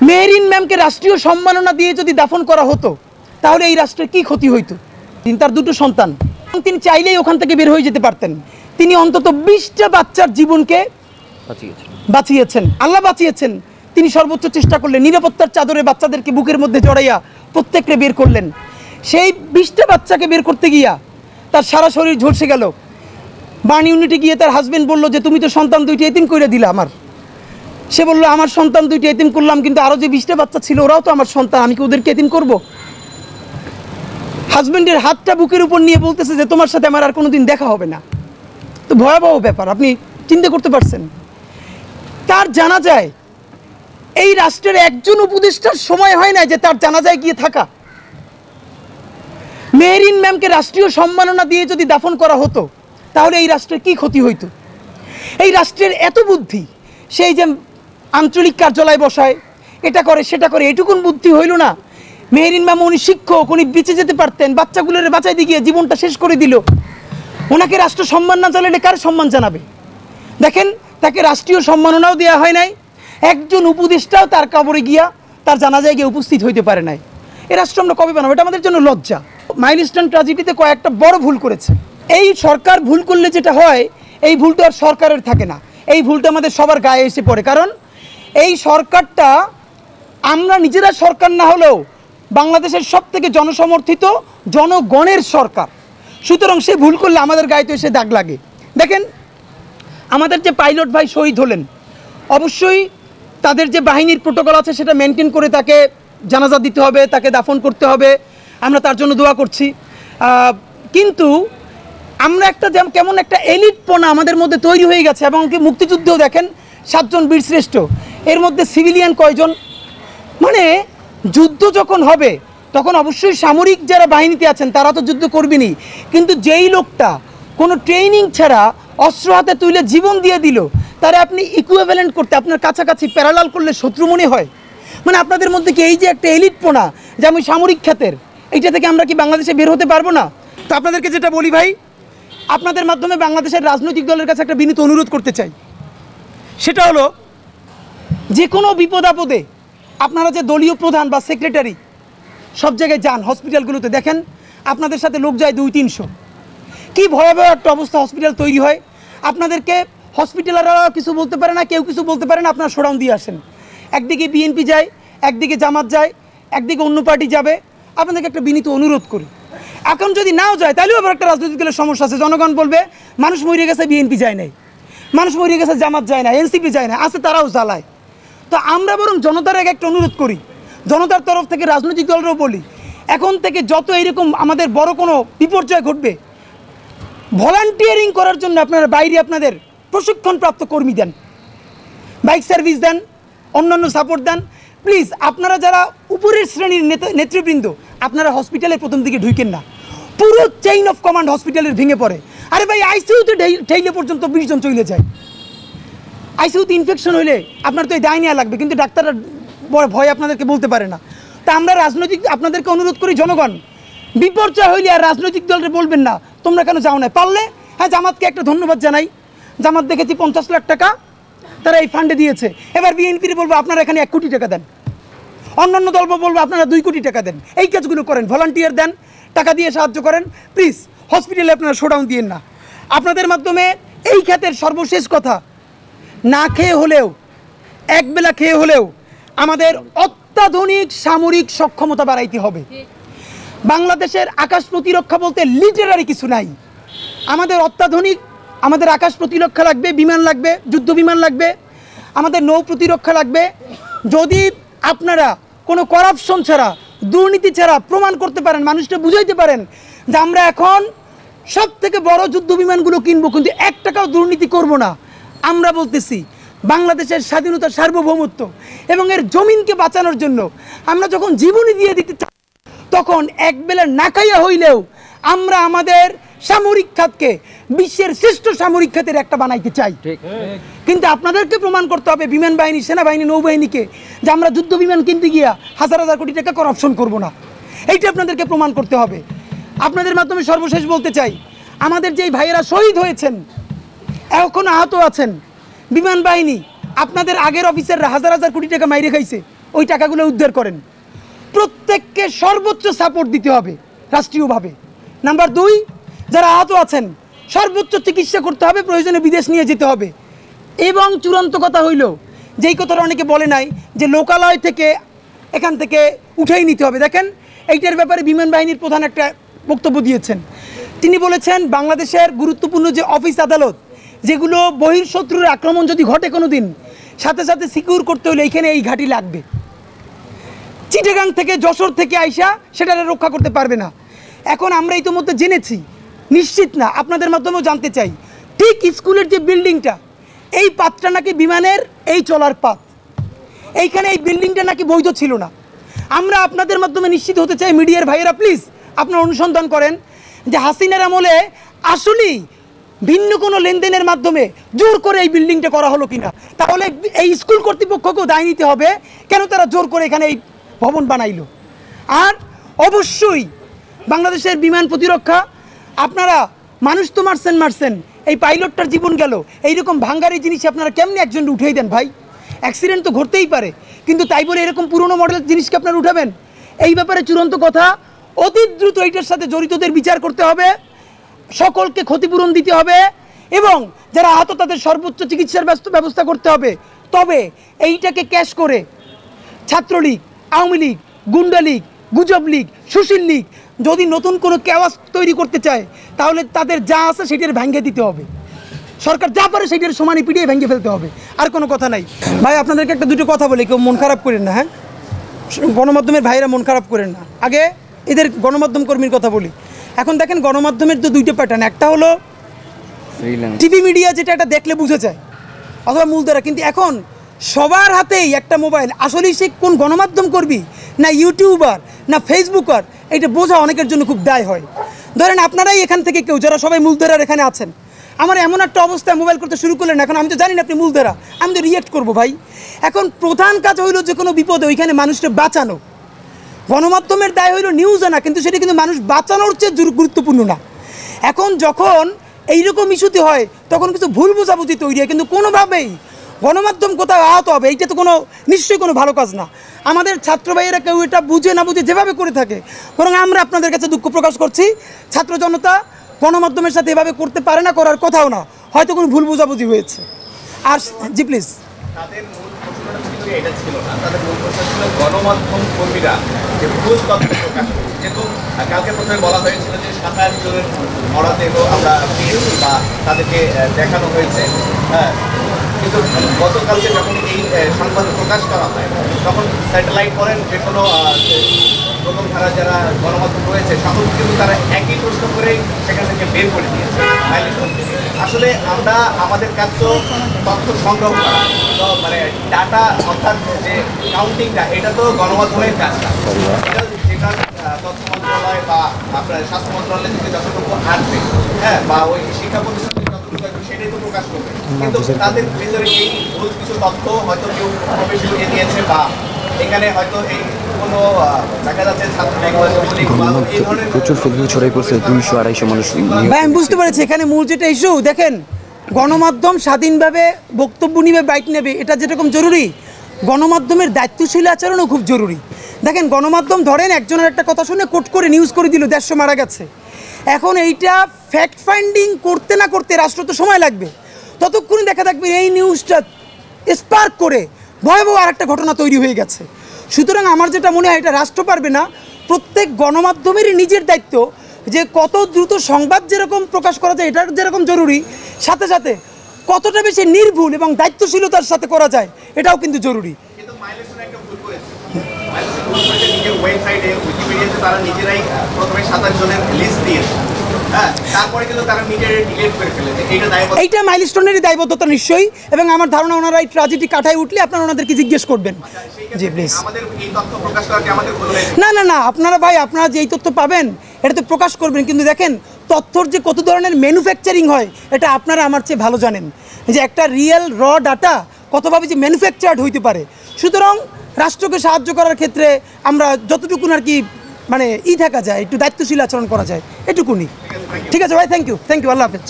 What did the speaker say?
মেহরিন ম্যামকে রাষ্ট্রীয় সম্মাননা দিয়ে যদি দাফন করা হতো তাহলে এই রাষ্ট্রের কি ক্ষতি হইতো। তার দুটো সন্তান, তিনি চাইলেই ওখান থেকে বের হয়ে যেতে পারতেন। তিনি অন্তত 20টা বাচ্চার জীবনকে বাঁচিয়েছেন, আল্লাহ বাঁচিয়েছেন। তিনি সর্বোচ্চ চেষ্টা করলেন, নিরাপত্তার চাদরে বাচ্চাদেরকে বুকের মধ্যে জড়াইয়া প্রত্যেককে বের করলেন। সেই 20টা বাচ্চাকে বের করতে গিয়া তার সারা শরীর ঝলসে গেল। বার্ন ইউনিটে গিয়ে তার হাজবেন্ড বলল যে তুমি তো সন্তান 2টি এতিম করে দিলা আমার। সে বলল আমার সন্তান 2টি এতিম করলাম, কিন্তু আরও যে 20টা বাচ্চা ছিল ওরাও তো আমার সন্তান, আমি কি ওদেরকে এতিম করব? হাজবেন্ডের হাতটা বুকের উপর নিয়ে বলতেছে যে তোমার সাথে আমার আর কোনোদিন দেখা হবে না। তো ভয়াবহ ব্যাপার, আপনি চিন্তা করতে পারছেন। তার জানাজায় এই রাষ্ট্রের একজন উপদেষ্টার সময় হয় না যে তার জানাজায় গিয়ে থাকা। মেহরিন ম্যামকে রাষ্ট্রীয় সম্মাননা দিয়ে যদি দাফন করা হতো তাহলে এই রাষ্ট্রের কি ক্ষতি হইতো। এই রাষ্ট্রের এত বুদ্ধি, সেই যে আঞ্চলিক কার্যালয় বসায়, এটা করে সেটা করে, এটুকুন বুদ্ধি হইল না। মেহরিন ম্যাম উনি শিক্ষক, উনি বেঁচে যেতে পারতেন, বাচ্চাগুলোর বাঁচাইতে গিয়ে জীবনটা শেষ করে দিল। ওনাকে রাষ্ট্র সম্মান না জানালে কার সম্মান জানাবে? দেখেন, তাকে রাষ্ট্রীয় সম্মাননাও দেওয়া হয় নাই, একজন উপদেষ্টাও তার কবরে গিয়া তার জানাজায় গিয়ে উপস্থিত হইতে পারে নাই। এই রাষ্ট্র আমরা কবে বানাবো? এটা আমাদের জন্য লজ্জা। মাইলস্টোন ট্র্যাজেডিতে কয়েকটা বড় ভুল করেছে। এই সরকার ভুল করলে যেটা হয়, এই ভুলটা আর সরকারের থাকে না, এই ভুলটা আমাদের সবার গায়ে এসে পড়ে। কারণ এই সরকারটা আমরা নিজেরা সরকার না হলেও বাংলাদেশের সবথেকে জনসমর্থিত জনগণের সরকার। সুতরাং সে ভুল করলে আমাদের গায়ে তো এসে দাগ লাগে। দেখেন, আমাদের যে পাইলট ভাই শহীদ হলেন, অবশ্যই তাদের যে বাহিনীর প্রোটোকল আছে সেটা মেনটেন করে তাকে জানাজা দিতে হবে, তাকে দাফন করতে হবে, আমরা তার জন্য দোয়া করছি। কিন্তু আমরা একটা কেমন একটা এলিটপনা আমাদের মধ্যে তৈরি হয়ে গেছে। এবং মুক্তিযুদ্ধেও দেখেন 7 জন বীরশ্রেষ্ঠ, এর মধ্যে সিভিলিয়ান কয়জন? মানে যুদ্ধ যখন হবে তখন অবশ্যই সামরিক যারা বাহিনীতে আছেন তারা তো যুদ্ধ করবেনই, কিন্তু যেই লোকটা কোনো ট্রেনিং ছাড়া অস্ত্র হাতে তুলে জীবন দিয়ে দিল, তারা আপনি ইকুইভ্যালেন্ট করতে, আপনার কাছাকাছি প্যারালাল করলে শত্রু মনে হয়? মানে আপনাদের মধ্যে কি এই যে একটা এলিটপনা যে আমি সামরিক খাতের, এইটা থেকে আমরা কি বাংলাদেশে বের হতে পারবো না? তো আপনাদেরকে যেটা বলি ভাই, আপনাদের মাধ্যমে বাংলাদেশের রাজনৈতিক দলের কাছে একটা বিনীত অনুরোধ করতে চাই। সেটা হলো, যে কোনো বিপদ আপদে আপনারা যে দলীয় প্রধান বা সেক্রেটারি সব জায়গায় যান, হসপিটালগুলোতে দেখেন আপনাদের সাথে লোক যায় 200-300। কী ভয়াবহ একটা অবস্থা হসপিটাল তৈরি হয়। আপনাদেরকে হসপিটালাররা কিছু বলতে পারে না, কেউ কিছু বলতে পারে না, আপনারা শোডাউন দিয়ে আসেন। একদিকে বিএনপি যায়, একদিকে জামাত যায়, একদিকে অন্য পার্টি যাবে। আপনাদেরকে একটা বিনীত অনুরোধ করি, এখন যদি নাও যায় তাহলেও আবার একটা রাজনৈতিক দলের সমস্যা আছে। জনগণ বলবে মানুষ মরে গেছে, বিএনপি যায় নাই, মানুষ মরে গেছে, জামাত যায় না, এনসিপি যায় না, আছে তারাও জ্বালায়। তো আমরা বরং জনতার একটা অনুরোধ করি, জনতার তরফ থেকে রাজনৈতিক দলেরও বলি, এখন থেকে যত এরকম আমাদের বড় কোনো বিপর্যয় ঘটবে, ভলান্টিয়ারিং করার জন্য আপনারা বাইরে আপনাদের প্রশিক্ষণপ্রাপ্ত কর্মী দেন, বাইক সার্ভিস দেন, অন্যান্য সাপোর্ট দেন। প্লিজ আপনারা যারা উপরের শ্রেণীর নেতৃবৃন্দ, আপনারা হসপিটালে প্রথম দিকে ঢুকেন না, পুরো চেইন অফ কমান্ড হসপিটালের ভেঙে পড়ে। আরে ভাই, আইসিইউতে ঠেইলে পর্যন্ত 20 জন চলে যায়। আইসিইউতে ইনফেকশন হইলে আপনার তো এই দায় নেওয়া লাগবে, কিন্তু ডাক্তাররা ভয় আপনাদেরকে বলতে পারে না। তা আমরা আপনাদেরকে অনুরোধ করি, জনগণ বিপর্যয় হইলে আর রাজনৈতিক দলকে বলবেন না তোমরা কেন যাও না। পারলে হ্যাঁ, জামাতকে একটা ধন্যবাদ জানাই, জামাত দেখেছি 50 লাখ টাকা তারা এই ফান্ডে দিয়েছে। এবার বিএনপির বলবো আপনারা এখানে 1 কোটি টাকা দেন, অন্যান্য দল বলবো আপনারা 2 কোটি টাকা দেন। এই কাজগুলো করেন, ভলান্টিয়ার দেন, টাকা দিয়ে সাহায্য করেন। প্লিজ হসপিটালে আপনারা শোডাউন দিয়েন না। আপনাদের মাধ্যমে এই খাতের সর্বশেষ কথা, না খেয়ে হলেও, একবেলা খেয়ে হলেও আমাদের অত্যাধুনিক সামরিক সক্ষমতা বাড়াইতে হবে। বাংলাদেশের আকাশ প্রতিরক্ষা বলতে লিটারারি কিছু নাই। আমাদের অত্যাধুনিক, আমাদের আকাশ প্রতিরক্ষা লাগবে, বিমান লাগবে, যুদ্ধ বিমান লাগবে, আমাদের নৌ প্রতিরক্ষা লাগবে। যদি আপনারা কোনো করাপশন ছাড়া, দুর্নীতি ছাড়া প্রমাণ করতে পারেন, মানুষটা বুঝাইতে পারেন যে আমরা এখন সব থেকে বড় যুদ্ধ বিমানগুলো কিনবো, কিন্তু 1 টাকাও দুর্নীতি করব না, আমরা বলতেছি বাংলাদেশের স্বাধীনতা, সার্বভৌমত্ব এবং এর জমিনকে বাঁচানোর জন্য আমরা যখন জীবনই দিয়ে দিতে চাই, তখন একবেলা না খাইয়া হইলেও আমরা আমাদের সামরিক খাতকে বিশ্বের শ্রেষ্ঠ সামরিক খাতের একটা বানাইতে চাই। কিন্তু আপনাদেরকে প্রমাণ করতে হবে, বিমান বাহিনী, সেনাবাহিনী, নৌবাহিনীকে, যে আমরা যুদ্ধ বিমান কিনতে গিয়া 1000 কোটি টাকা করাপশন করব না। এইটা আপনাদেরকে প্রমাণ করতে হবে। আপনাদের মাধ্যমে সর্বশেষ বলতে চাই, আমাদের যেই ভাইয়েরা শহীদ হয়েছেন, এখন আহত আছেন, বিমান বাহিনী আপনাদের আগের অফিসাররা 1000 কোটি টাকা মাইরে খাইছে, ওই টাকাগুলো উদ্ধার করেন। প্রত্যেককে সর্বোচ্চ সাপোর্ট দিতে হবে রাষ্ট্রীয়ভাবে। নাম্বার 2, যারা আহত আছেন সর্বোচ্চ চিকিৎসা করতে হবে, প্রয়োজনে বিদেশ নিয়ে যেতে হবে। এবং চূড়ান্ত কথা হইল, যেই কথাটা অনেকে বলে নাই যে লোকালয় থেকে এখান থেকে উঠেই নিতে হবে। দেখেন এইটার ব্যাপারে বিমান বাহিনীর প্রধান একটা বক্তব্য দিয়েছেন। তিনি বলেছেন বাংলাদেশের গুরুত্বপূর্ণ যে অফিস আদালত যেগুলো বহির্শত্রুর আক্রমণ যদি ঘটে কোনো দিন, সাথে সাথে সিকিউর করতে হলে এইখানে এই ঘাঁটি লাগবে। চিটাগাং থেকে যশোর থেকে আইসা সেটা রক্ষা করতে পারবে না। এখন আমরা ইতিমধ্যে জেনেছি, নিশ্চিত না, আপনাদের মাধ্যমেও জানতে চাই, ঠিক স্কুলের যে বিল্ডিংটা, এই পাতটা নাকি বিমানের এই চলার পাত, এইখানে এই বিল্ডিংটা নাকি বৈধ ছিল না। আমরা আপনাদের মাধ্যমে নিশ্চিত হতে চাই, মিডিয়ার ভাইয়েরা প্লিজ আপনারা অনুসন্ধান করেন যে হাসিনার আমলে আসলেই ভিন্ন কোনো লেনদেনের মাধ্যমে জোর করে এই বিল্ডিংটা করা হলো কিনা। তাহলে এই স্কুল কর্তৃপক্ষকেও দায় নিতে হবে, কেন তারা জোর করে এখানে এই ভবন বানাইলো। আর অবশ্যই বাংলাদেশের বিমান প্রতিরক্ষা, আপনারা মানুষ তো মারছেন, এই পাইলটটার জীবন গেল, এইরকম ভাঙ্গারি জিনিস আপনারা কেমনি একজন উঠেই দেন ভাই? অ্যাক্সিডেন্ট তো ঘটতেই পারে, কিন্তু তাই বলে এরকম পুরনো মডেলের জিনিসকে আপনারা উঠাবেন? এই ব্যাপারে চূড়ান্ত কথা, অতি দ্রুত এইটার সাথে জড়িতদের বিচার করতে হবে, সকলকে ক্ষতিপূরণ দিতে হবে এবং যারা আহত তাদের সর্বোচ্চ চিকিৎসার ব্যবস্থা করতে হবে। তবে এইটাকে ক্যাশ করে ছাত্রলীগ, আওয়ামী লীগ, গুন্ডা লীগ, গুজব লীগ, সুশীল লীগ যদি নতুন কোনো কেওয়াস তৈরি করতে চায়, তাহলে তাদের যা আছে সেটার ভেঙে দিতে হবে। সরকার যা পারে সেটার সমানে পিটিয়ে ভেঙে ফেলতে হবে, আর কোনো কথা নাই। ভাই আপনাদেরকে একটা দুটো কথা বলি, কেউ মন খারাপ করেন না, হ্যাঁ, গণমাধ্যমের ভাইরা মন খারাপ করেন না। আগে এদের গণমাধ্যম কর্মীর কথা বলি। এখন দেখেন গণমাধ্যমের তো দুইটা প্যাটার্ন, একটা হলো টিভি মিডিয়া, যেটা এটা দেখলে বুঝে যায়, অথবা মূলধারা। কিন্তু এখন সবার হাতেই একটা মোবাইল, আসলেই সে কোন গণমাধ্যম করবি না ইউটিউবার না ফেসবুকার, এটা বোঝা অনেকের জন্য খুব দায় হয়। ধরেন আপনারাই এখান থেকে কেউ, যারা সবাই মূলধারার এখানে আছেন, আমার এমন একটা অবস্থায় মোবাইল করতে শুরু করলেন, এখন আমি তো জানি না আপনি মূলধারা, আমি তো রিয়েক্ট করবো ভাই। এখন প্রধান কাজ হইল যে কোনো বিপদে ওইখানে মানুষকে বাঁচানো। গণমাধ্যমের দায় হইল নিউজ আনা, কিন্তু সেটা কিন্তু মানুষ বাঁচানোর চেয়ে গুরুত্বপূর্ণ না। এখন যখন এইরকম ইস্যুতে হয় তখন কিছু ভুল বোঝাবুঝি তৈরি হয়, কিন্তু কোনোভাবেই গণমাধ্যম কোথাও আহত হবে এইটা তো নিশ্চয়ই কোনো ভালো কাজ না। আমাদের ছাত্র ভাইয়েরা কেউ এটা বুঝে না বুঝে যেভাবে করে থাকে, বরং আমরা আপনাদের কাছে দুঃখ প্রকাশ করছি, ছাত্র জনতা গণমাধ্যমের সাথে এভাবে করতে পারে না, করার কথাও না, হয়তো কোনো ভুল বোঝাবুঝি হয়েছে। আর জি প্লিজ, তাদের মূল প্রশ্নটা কিন্তু এটা ছিল না, তাদের মূল প্রশ্ন ছিল গণমাধ্যম কর্মীরা যে ভুল তথ্য প্রকাশ করে। যেহেতু কালকে প্রথমে বলা হয়েছিল যে 27 জনের মরদেহ আমরা পেয়েছি বা তাদেরকে দেখানো হয়েছে, হ্যাঁ, কিন্তু গতকালকে যখন এই সংবাদ প্রকাশ করা হয় তখন স্যাটেলাইট করেন যে কোনো প্রথম ধারা যারা গণমাধ্যম রয়েছে সকল কিন্তু তারা একই প্রশ্ন করেই সেখান থেকে বের করে দিয়েছে। আসলে আমরা আমাদের কাজ তো তথ্য সংগ্রহ করা, তো মানে ডাটা অর্থাৎ যে কাউন্টিংটা এটা তো গণমাধ্যমের কাজ না, যেটা তথ্য মন্ত্রণালয় বা আপনার স্বাস্থ্য মন্ত্রণালয় থেকে যতটুকু আসবে, হ্যাঁ, বা ওই শিক্ষা প্রতিষ্ঠান থেকে যতটুকু আসবে সেটাই তো প্রকাশ করবে। কিন্তু তাদের ভিতরে এই ভুল কিছু তথ্য হয়তো কেউ প্রফেশনাল দিয়েছে বা এখানে হয়তো এই কোনো দেখা যাচ্ছে প্রচুর ফেসবুক ছড়াই পড়ছে 200-250 মানুষ। ভাই আমি বুঝতে পেরেছি এখানে মূল যেটা ইস্যু, দেখেন গণমাধ্যম স্বাধীনভাবে বক্তব্য নিবে, বাইট নেবে, এটা যেরকম জরুরি, গণমাধ্যমের দায়িত্বশীল আচরণও খুব জরুরি। দেখেন গণমাধ্যম ধরেন একজনের একটা কথা শুনে কোট করে নিউজ করে দিল 150 মারা গেছে, এখন এইটা ফ্যাক্ট ফাইন্ডিং করতে না করতে রাষ্ট্র তো সময় লাগবে, ততক্ষণে দেখা থাকবে এই নিউজটা স্পার্ক করে ভয়াবহ আর একটা ঘটনা তৈরি হয়ে গেছে। সুতরাং আমার যেটা মনে হয় এটা রাষ্ট্র পারবে না, প্রত্যেক গণমাধ্যমেরই নিজের দায়িত্ব যে কত দ্রুত সংবাদ যেরকম প্রকাশ করা যায় এটার যেরকম জরুরি, সাথে সাথে কতটা বেশি নির্ভুল এবং দায়িত্বশীলতার সাথে করা যায় এটাও কিন্তু জরুরি। নিজের ওয়েবসাইটে উইকিপিডিয়াতে তারা নিজেরাই প্রথমে 27 জনের লিস্ট দিয়েছে, হ্যাঁ, তারপরে কিন্তু তারা নিজেরাই ডিলিট করে ফেলেছে। এইটা মাইলস্টোনেরই দায়বদ্ধতা নিশ্চয়ই, এবং আমার ধারণা ওনারা এই ট্র্যাজেডি কাটায় উঠলে আপনারা ওনাদেরকে জিজ্ঞেস করবেন। জি প্লিজ। আমাদের এই তথ্য প্রকাশ করা কি আমাদের ভুল হয়েছে? না না না, আপনারা ভাই আপনারা যে এই তথ্য পাবেন এটা তো প্রকাশ করবেন, কিন্তু দেখেন তথ্যর যে কত ধরনের ম্যানুফ্যাকচারিং হয় এটা আপনারা আমার চেয়ে ভালো জানেন, যে একটা রিয়েল র ডাটা কতভাবে যে ম্যানুফ্যাকচার্ড হইতে পারে। সুতরাং রাষ্ট্রকে সাহায্য করার ক্ষেত্রে আমরা যতটুকুন আর কি মানে থাকা যায়, একটু দায়িত্বশীল আচরণ করা যায়, এটুকুনি। ঠিক আছে ভাই, থ্যাংক ইউ, আল্লাহ হাফেজ।